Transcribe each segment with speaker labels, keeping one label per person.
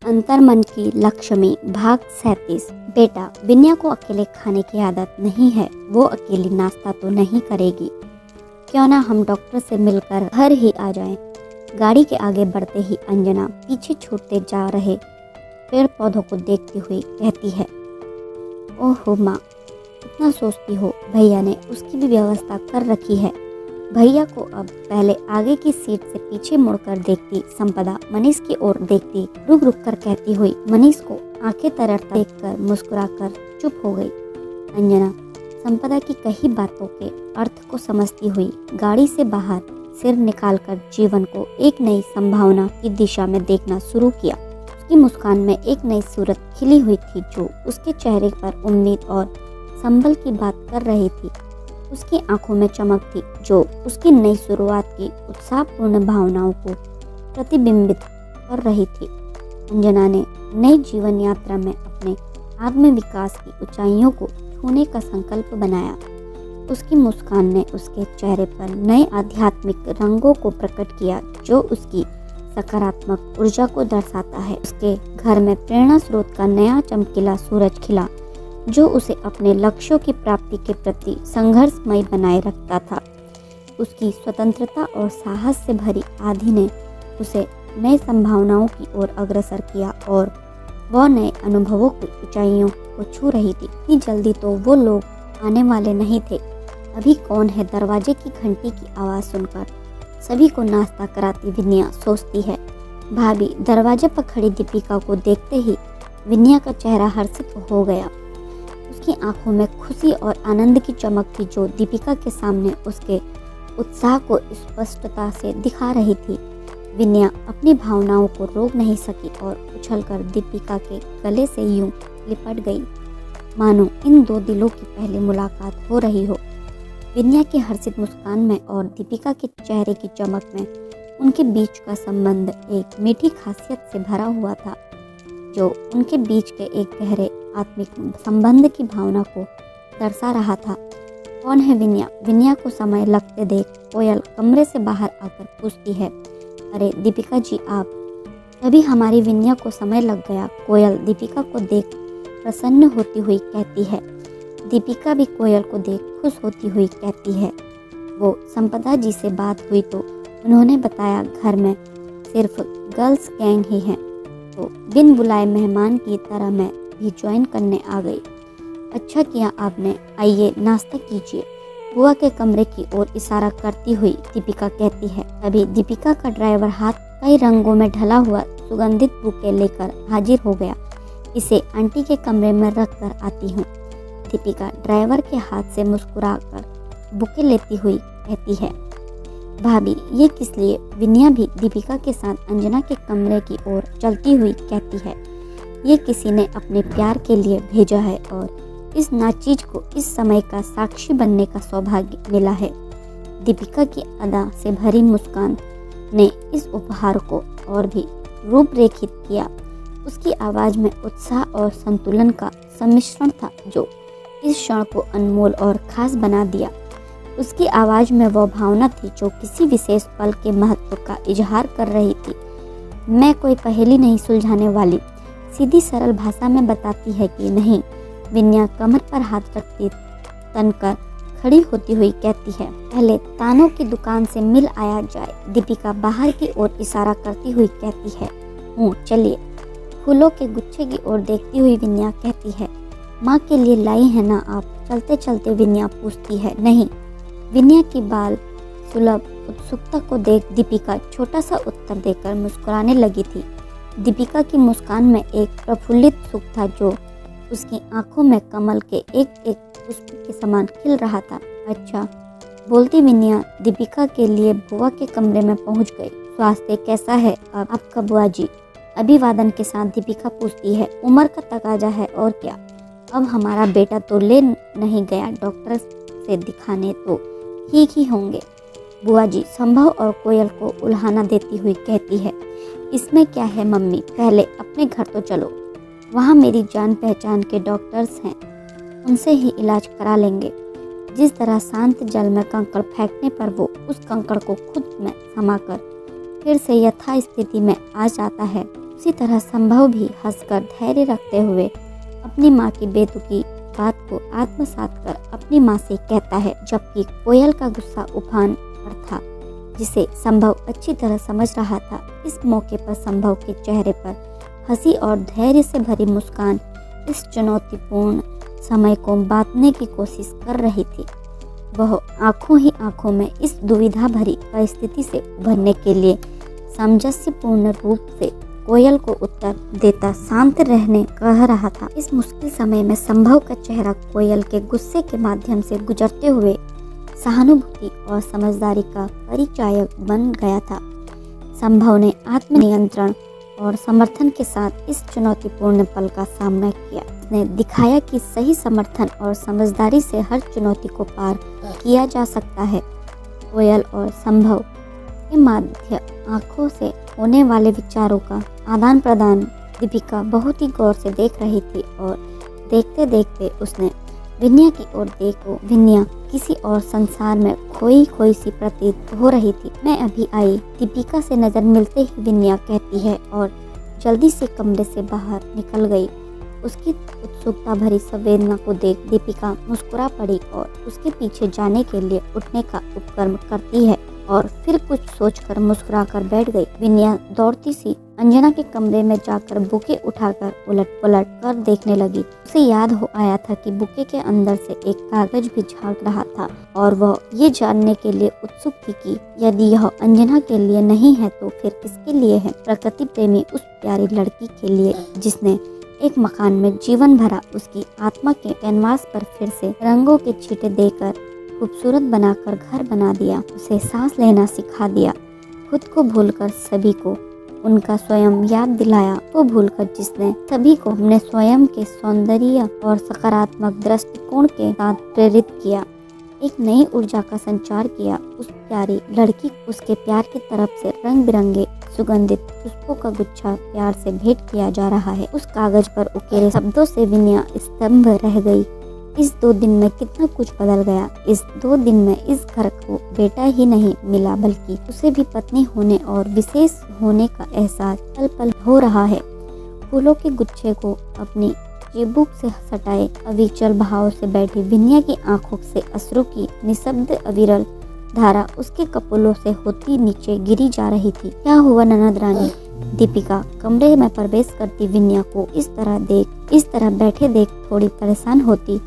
Speaker 1: अंतर्मन की लक्ष्मी भाग 37। बेटा, विन्या को अकेले खाने की आदत नहीं है। वो अकेली नाश्ता तो नहीं करेगी। क्यों ना हम डॉक्टर से मिलकर घर ही आ जाएं। गाड़ी के आगे बढ़ते ही अंजना पीछे छूटते जा रहे पेड़ पौधों को देखती हुई कहती है, ओहो माँ, इतना सोचती हो। भैया ने उसकी भी व्यवस्था कर रखी है। भैया को अब पहले आगे की सीट से पीछे मुड़कर देखती संपदा मनीष की ओर देखती रुक रुक कर कहती हुई मनीष को आंखें तरफ देखकर मुस्कुराकर चुप हो गई। अंजना संपदा की कही बातों के अर्थ को समझती हुई गाड़ी से बाहर सिर निकालकर जीवन को एक नई संभावना की दिशा में देखना शुरू किया। उसकी मुस्कान में एक नई सूरत खिली हुई थी जो उसके चेहरे पर उम्मीद और संबल की बात कर रही थी। उसकी आंखों में चमक थी जो उसकी नई शुरुआत की उत्साहपूर्ण भावनाओं को प्रतिबिंबित कर रही थी। अंजना ने नई जीवन यात्रा में अपने आत्म विकास की ऊंचाइयों को छूने का संकल्प बनाया। उसकी मुस्कान ने उसके चेहरे पर नए आध्यात्मिक रंगों को प्रकट किया जो उसकी सकारात्मक ऊर्जा को दर्शाता है। उसके घर में प्रेरणा स्रोत का नया चमकीला सूरज खिला जो उसे अपने लक्ष्यों की प्राप्ति के प्रति संघर्षमय बनाए रखता था। उसकी स्वतंत्रता और साहस से भरी आंधी ने उसे नई संभावनाओं की ओर अग्रसर किया और वह नए अनुभवों की ऊंचाइयों को छू रही थी। इतनी जल्दी तो वो लोग आने वाले नहीं थे। अभी कौन है? दरवाजे की घंटी की आवाज़ सुनकर सभी को नाश्ता कराती विन्या सोचती है। भाभी दरवाजे पर खड़ी दीपिका को देखते ही विन्या का चेहरा हर्षित हो गया। उसकी आंखों में खुशी और आनंद की चमक थी जो दीपिका के सामने उसके उत्साह को स्पष्टता से दिखा रही थी। विन्या अपनी भावनाओं को रोक नहीं सकी और उछलकर दीपिका के गले से यूं लिपट गई मानो इन दो दिलों की पहली मुलाकात हो रही हो। विन्या की हर्षित मुस्कान में और दीपिका के चेहरे की चमक में उनके बीच का संबंध एक मीठी खासियत से भरा हुआ था जो उनके बीच के एक गहरे आत्मिक संबंध की भावना को दर्शा रहा था। कौन है विन्या? विन्या को समय लगते देख कोयल कमरे से बाहर आकर पूछती है, अरे दीपिका जी आप? तभी हमारी विन्या को समय लग गया। कोयल दीपिका को देख प्रसन्न होती हुई कहती है। दीपिका भी कोयल को देख खुश होती हुई कहती है, वो संपदा जी से बात हुई तो उन्होंने बताया घर में सिर्फ गर्ल्स गैंग ही है, तो बिन बुलाए मेहमान की तरह मैं भी ज्वाइन करने आ गई। अच्छा किया आपने, आइए नाश्ता कीजिए। बुआ के कमरे की ओर इशारा करती हुई दीपिका कहती है। तभी दीपिका का ड्राइवर हाथ कई रंगों में ढला हुआ सुगंधित बुके लेकर हाजिर हो गया। इसे आंटी के कमरे में रख कर आती हूँ। दीपिका ड्राइवर के हाथ से मुस्कुराकर बुके लेती हुई कहती है, भाभी ये किस लिए? विन्या भी दीपिका के साथ अंजना के कमरे की ओर चलती हुई कहती है, ये किसी ने अपने प्यार के लिए भेजा है और इस नाचीज को इस समय का साक्षी बनने का सौभाग्य मिला है। दीपिका की अदा से भरी मुस्कान ने इस उपहार को और भी रूपरेखित किया। उसकी आवाज़ में उत्साह और संतुलन का सम्मिश्रण था जो इस क्षण को अनमोल और खास बना दिया। उसकी आवाज़ में वह भावना थी जो किसी विशेष पल के महत्व का इजहार कर रही थी। मैं कोई पहेली नहीं सुलझाने वाली, सीधी सरल भाषा में बताती है कि नहीं। विन्या कमर पर हाथ रखती तनकर खड़ी होती हुई कहती है, पहले तानों की दुकान से मिल आया जाए। दीपिका बाहर की ओर इशारा करती हुई कहती है, चलिए। फूलों के गुच्छे की ओर देखती हुई विन्या कहती है, माँ के लिए लाई है ना आप? चलते चलते विन्या पूछती है। नहीं। विन्या की बाल सुलभ उत्सुकता को देख दीपिका छोटा सा उत्तर देकर मुस्कुराने लगी थी। दीपिका की मुस्कान में एक प्रफुल्लित सुख था जो उसकी आंखों में कमल के एक एक पुष्प के समान खिल रहा था। अच्छा, बोलती विन्या दीपिका के लिए बुआ के कमरे में पहुंच गई। स्वास्थ्य कैसा है आपका बुआ जी? अभिवादन के साथ दीपिका पूछती है। उम्र का तकाजा है और क्या, अब हमारा बेटा तो ले नहीं गया डॉक्टर से दिखाने, तो ठीक ही होंगे। बुआ जी संभव और कोयल को उल्हाना देती हुई कहती है, इसमें क्या है मम्मी, पहले अपने घर तो चलो। वहाँ मेरी जान पहचान के डॉक्टर्स हैं, उनसे ही इलाज करा लेंगे। जिस तरह शांत जल में कंकड़ फेंकने पर वो उस कंकड़ को खुद में समाकर फिर से यथा स्थिति में आ जाता है, उसी तरह संभव भी हंसकर धैर्य रखते हुए अपनी माँ की बेतुकी बात को आत्मसात कर अपनी माँ से कहता है, जबकि कोयल का गुस्सा उफान पर था, जिसे संभव अच्छी तरह समझ रहा था। इस मौके पर संभव के चेहरे पर हंसी और धैर्य से भरी मुस्कान इस चुनौतीपूर्ण समय को बांटने की कोशिश कर रही थी। वह आंखों ही आंखों में इस दुविधा भरी परिस्थिति से उभरने के लिए सामंजस्यपूर्ण रूप से कोयल को उत्तर देता शांत रहने कह रहा था। इस मुश्किल समय में संभव का चेहरा कोयल के गुस्से के माध्यम से गुजरते हुए सहानुभूति और समझदारी का परिचायक बन गया था। संभव ने आत्मनियंत्रण और समर्थन के साथ इस चुनौतीपूर्ण पल का सामना किया। उसने दिखाया कि सही समर्थन और समझदारी से हर चुनौती को पार किया जा सकता है। कोयल और संभव के मध्य आंखों से होने वाले विचारों का आदान प्रदान दीपिका बहुत ही गौर से देख रही थी और देखते देखते उसने विन्या की ओर देखो। विन्या किसी और संसार में खोई खोई सी प्रतीत हो रही थी। मैं अभी आई, दीपिका से नजर मिलते ही विन्या कहती है और जल्दी से कमरे से बाहर निकल गई। उसकी उत्सुकता भरी संवेदना को देख दीपिका मुस्कुरा पड़ी और उसके पीछे जाने के लिए उठने का उपक्रम करती है और फिर कुछ सोचकर मुस्कुराकर बैठ गई। विन्या दौड़ती सी अंजना के कमरे में जाकर बुके उठाकर उलट पलट कर देखने लगी। उसे याद हो आया था कि बुके के अंदर से एक कागज भी झांक रहा था और वह ये जानने के लिए उत्सुक थी कि यदि यह अंजना के लिए नहीं है तो फिर किसके लिए है। प्रकृति प्रेमी उस प्यारी लड़की के लिए जिसने एक मकान में जीवन भरा, उसकी आत्मा के कैनवास पर फिर से रंगों के छींटे देकर खूबसूरत बनाकर घर बना दिया, उसे सांस लेना सिखा दिया, खुद को भूलकर सभी को उनका स्वयं याद दिलाया, वो भूलकर जिसने सभी को अपने स्वयं के सौंदर्य और सकारात्मक दृष्टिकोण के साथ प्रेरित किया, एक नई ऊर्जा का संचार किया। उस प्यारी लड़की उसके प्यार की तरफ से रंग बिरंगे सुगंधित पुष्पों का गुच्छा प्यार से भेंट किया जा रहा है। उस कागज पर उकेरे शब्दों से विन्या स्तंभ रह गई। इस 2 दिन में कितना कुछ बदल गया। इस 2 दिन में इस घर को बेटा ही नहीं मिला बल्कि उसे भी पत्नी होने और विशेष होने का एहसास पल पल हो रहा है। फूलों के गुच्छे को अपनी चिबुक से सटाए अविचल भाव से बैठी विन्या की आंखों से अश्रु की निशब्द अविरल धारा उसके कपोलों से होती नीचे गिरी जा रही थी। क्या हुआ ननद रानी? दीपिका कमरे में प्रवेश करती विन्या को इस तरह बैठे देख थोड़ी परेशान होती,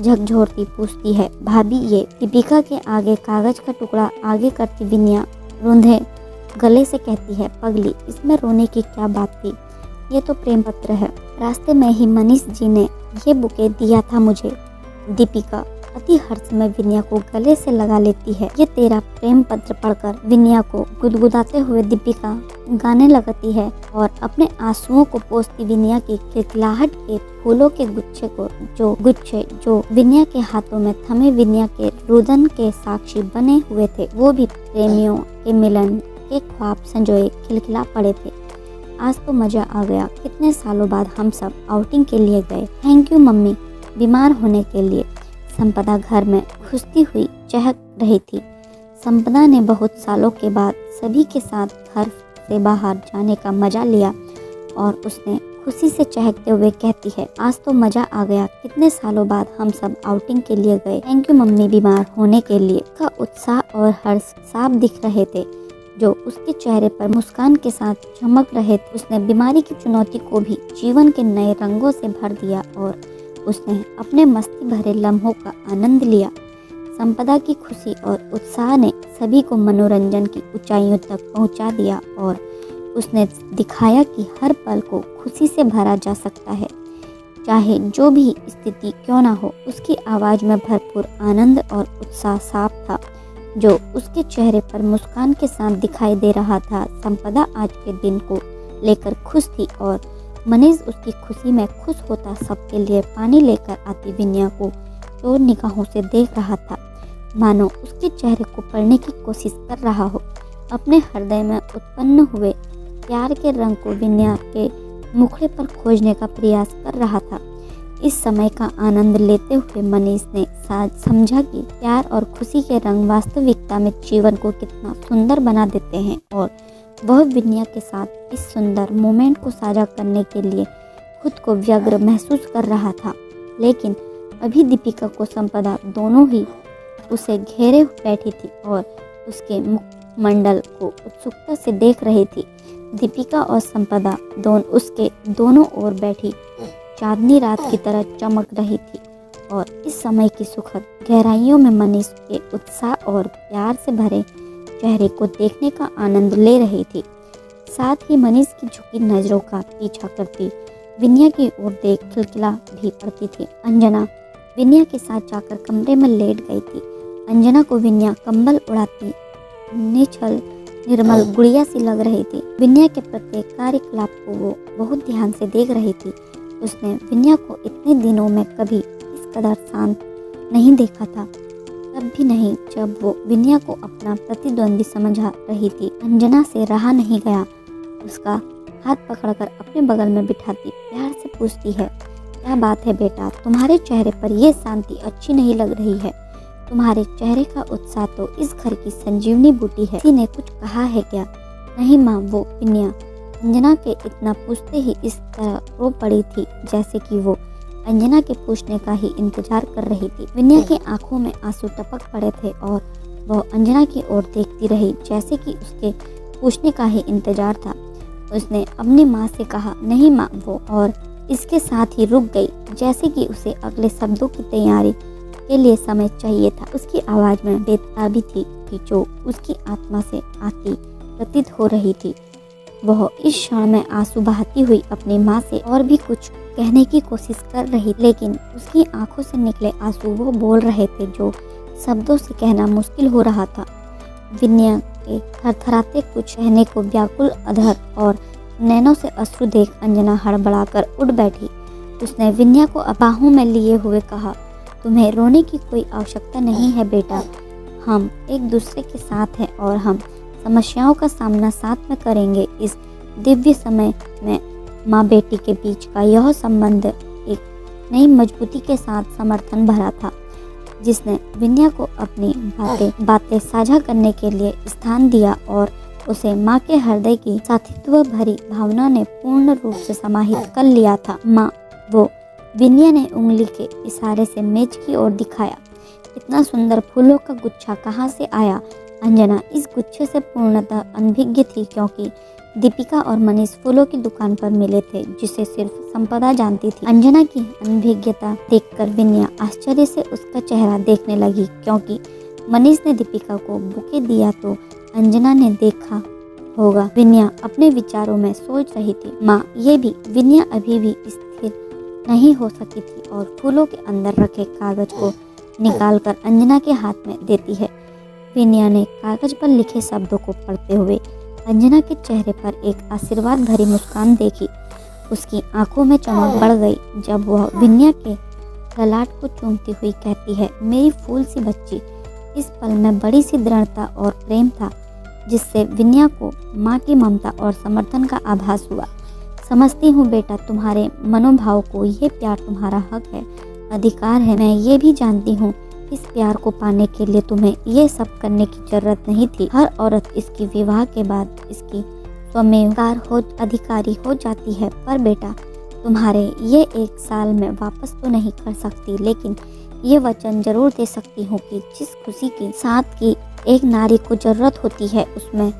Speaker 1: झकझोरती पूछती है, भाभी ये? दीपिका के आगे कागज का टुकड़ा आगे करती विन्या रूंधे गले से कहती है, पगली इसमें रोने की क्या बात थी, ये तो प्रेम पत्र है, रास्ते में ही मनीष जी ने ये बुके दिया था मुझे। दीपिका अति हर्ष में विन्या को गले से लगा लेती है। ये तेरा प्रेम पत्र पढ़कर विन्या को गुदगुदाते हुए दीपिका गाने लगती है और अपने आंसुओं को पोंछती विन्या की खिलखिलाहट के फूलों के गुच्छे जो विन्या के हाथों में थमे विन्या के रुदन के साक्षी बने हुए थे, वो भी प्रेमियों के मिलन के ख्वाब संजोए खिलखिला पड़े थे। आज तो मजा आ गया, कितने सालों बाद हम सब आउटिंग के लिए गए। थैंक यू मम्मी बीमार होने के लिए। संपदा घर में घुसती हुई चहक रही थी। संपदा ने बहुत सालों के बाद सभी के साथ घर से बाहर जाने का मजा लिया और उसने खुशी से चहकते हुए कहती है, आज तो मजा आ गया, कितने सालों बाद हम सब आउटिंग के लिए गए। थैंक यू मम्मी बीमार होने के लिए। का उत्साह और हर्ष साफ दिख रहे थे जो उसके चेहरे पर मुस्कान के साथ चमक रहे थे। उसने बीमारी की चुनौती को भी जीवन के नए रंगों से भर दिया और उसने अपने मस्ती भरे लम्हों का आनंद लिया। संपदा की खुशी और उत्साह ने सभी को मनोरंजन की ऊंचाइयों तक पहुंचा दिया और उसने दिखाया कि हर पल को खुशी से भरा जा सकता है, चाहे जो भी स्थिति क्यों ना हो। उसकी आवाज़ में भरपूर आनंद और उत्साह साफ था जो उसके चेहरे पर मुस्कान के साथ दिखाई दे रहा था। संपदा आज के दिन को लेकर खुश थी और मनीष उसकी खुशी में खुश होता सबके लिए पानी लेकर आती विन्या को चोर निगाहों से देख रहा था, मानो उसके चेहरे को पढ़ने की कोशिश कर रहा हो। अपने हृदय में उत्पन्न हुए प्यार के रंग को विन्या के मुखड़े पर खोजने का प्रयास कर रहा था। इस समय का आनंद लेते हुए मनीष ने समझा कि प्यार और खुशी के रंग वास्तविकता में जीवन को कितना सुंदर बना देते हैं और वह विन्या के साथ इस सुंदर मोमेंट को साझा करने के लिए खुद को व्यग्र महसूस कर रहा था, लेकिन अभी दीपिका को संपदा दोनों ही उसे घेरे बैठी थी और उसके मुखमंडल को उत्सुकता से देख रही थी। दीपिका और संपदा उसके दोनों ओर बैठी चांदनी रात की तरह चमक रही थी और इस समय की सुखद गहराइयों में मनीष के उत्साह और प्यार से भरे चेहरे को देखने का आनंद ले रही थी। साथ ही मनीष की झुकी नजरों का पीछा करती विन्या की ओर देख खिलखिला भी पड़ती थी। अंजना विन्या के साथ जाकर कमरे में लेट गई थी। अंजना को विन्या कंबल उड़ाती निश्चल निर्मल गुड़िया सी लग रही थी। विन्या के प्रत्येक कार्यकलाप को वो बहुत ध्यान से देख रही थी। उसने विन्या को इतने दिनों में कभी इस कदर शांत नहीं देखा था, तब भी नहीं जब वो विन्या को अपना प्रतिद्वंदी समझ रही थी। अंजना से रहा नहीं गया। उसका हाथ पकड़कर अपने बगल में बिठाती प्यार से पूछती है, क्या बात है बेटा, तुम्हारे चेहरे पर यह शांति अच्छी नहीं लग रही है। तुम्हारे चेहरे का उत्साह तो इस घर की संजीवनी बूटी है। किसी ने कुछ कहा है क्या? नहीं माँ, वो विन्या अंजना के इतना पूछते ही इस तरह रो पड़ी थी जैसे कि वो अंजना के पूछने का ही इंतजार कर रही थी। विन्या की आंखों में आंसू टपक पड़े थे और वह अंजना की ओर देखती रही जैसे कि उसके पूछने का ही इंतजार था। उसने अपनी माँ से कहा, नहीं माँ, वो, और इसके साथ ही रुक गई जैसे कि उसे अगले शब्दों की तैयारी के लिए समय चाहिए था। उसकी आवाज में बेताबी थी जो उसकी आत्मा से आती प्रतीत हो रही थी। वह इस क्षण में आंसू बहाती हुई अपनी माँ से और भी कुछ कहने की कोशिश कर रही, लेकिन उसकी आंखों से निकले आंसू वो बोल रहे थे जो शब्दों से कहना मुश्किल हो रहा था। विन्या के थरथराते कुछ कहने को व्याकुल अधर और नैनों से अश्रु देख अंजना हड़बड़ाकर उठ बैठी। उसने विन्या को बाहों में लिए हुए कहा, तुम्हें रोने की कोई आवश्यकता नहीं है बेटा, हम एक दूसरे के साथ हैं और हम समस्याओं का सामना साथ में करेंगे। इस दिव्य समय में माँ बेटी के बीच का यह संबंध एक नई मजबूती के साथ समर्थन भरा था, जिसने विन्या को अपनी बातें साझा करने के लिए स्थान दिया और उसे माँ के हृदय की साथित्व भरी भावना ने पूर्ण रूप से समाहित कर लिया था। माँ, वो, विन्या ने उंगली के इशारे से मेज की ओर दिखाया। इतना सुंदर फूलों का गुच्छा कहाँ से आया? अंजना इस गुच्छे से पूर्णतः अनभिज्ञ थी, क्योंकि दीपिका और मनीष फूलों की दुकान पर मिले थे, जिसे सिर्फ संपदा जानती थी। अंजना की अनभिज्ञता देखकर विन्या आश्चर्य से उसका चेहरा देखने लगी, क्योंकि मनीष ने दीपिका को बुके दिया तो अंजना ने देखा होगा। विन्या अपने विचारों में सोच रही थी। माँ, ये भी विन्या अभी भी स्थिर नहीं हो सकी थी और फूलों के अंदर रखे कागज को निकालकर अंजना के हाथ में देती है। विन्या ने कागज पर लिखे शब्दों को पढ़ते हुए अंजना के चेहरे पर एक आशीर्वाद भरी मुस्कान देखी। उसकी आंखों में चमक बढ़ गई जब वह विन्या के ललाट को चूमती हुई कहती है, मेरी फूल सी बच्ची। इस पल में बड़ी सी दृढ़ता और प्रेम था, जिससे विन्या को माँ की ममता और समर्थन का आभास हुआ। समझती हूँ बेटा, तुम्हारे मनोभाव को ये प्यार तुम्हारा हक है, अधिकार है। मैं ये भी जानती हूँ इस प्यार को पाने के लिए तुम्हें ये सब करने की जरूरत नहीं थी। हर औरत इसकी विवाह के बाद इसकी स्वमेवकार हो अधिकारी हो जाती है, पर बेटा तुम्हारे ये 1 साल में वापस तो नहीं कर सकती, लेकिन ये वचन जरूर दे सकती हूँ कि जिस खुशी के साथ की एक नारी को जरूरत होती है उसमें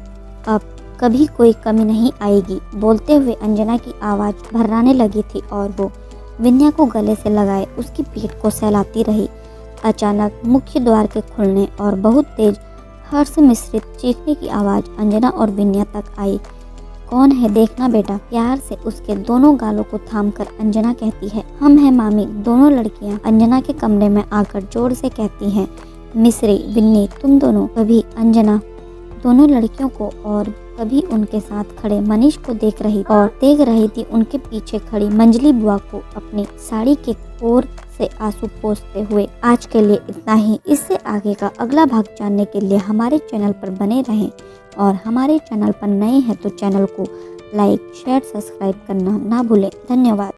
Speaker 1: अब कभी कोई कमी नहीं आएगी। बोलते हुए अंजना की आवाज़ भर्राने लगी थी और वो विन्या को गले से लगाए उसकी पीठ को सहलाती रही। अचानक मुख्य द्वार के खुलने और बहुत तेज हर्ष मिश्रित चीखने की आवाज़ अंजना और विन्या तक आई। कौन है देखना बेटा, प्यार से उसके दोनों गालों को थामकर अंजना कहती है। हम हैं मामी। दोनों लड़कियां अंजना के कमरे में आकर जोर से कहती हैं, मिश्री, विन्नी, तुम दोनों। कभी अंजना दोनों लड़कियों को और कभी उनके साथ खड़े मनीष को देख रही थी उनके पीछे खड़ी मंजली बुआ को अपनी साड़ी के कोर से आंसू पोंछते हुए। आज के लिए इतना ही। इससे आगे का अगला भाग जानने के लिए हमारे चैनल पर बने रहें और हमारे चैनल पर नए हैं तो चैनल को लाइक, शेयर, सब्सक्राइब करना ना भूलें। धन्यवाद।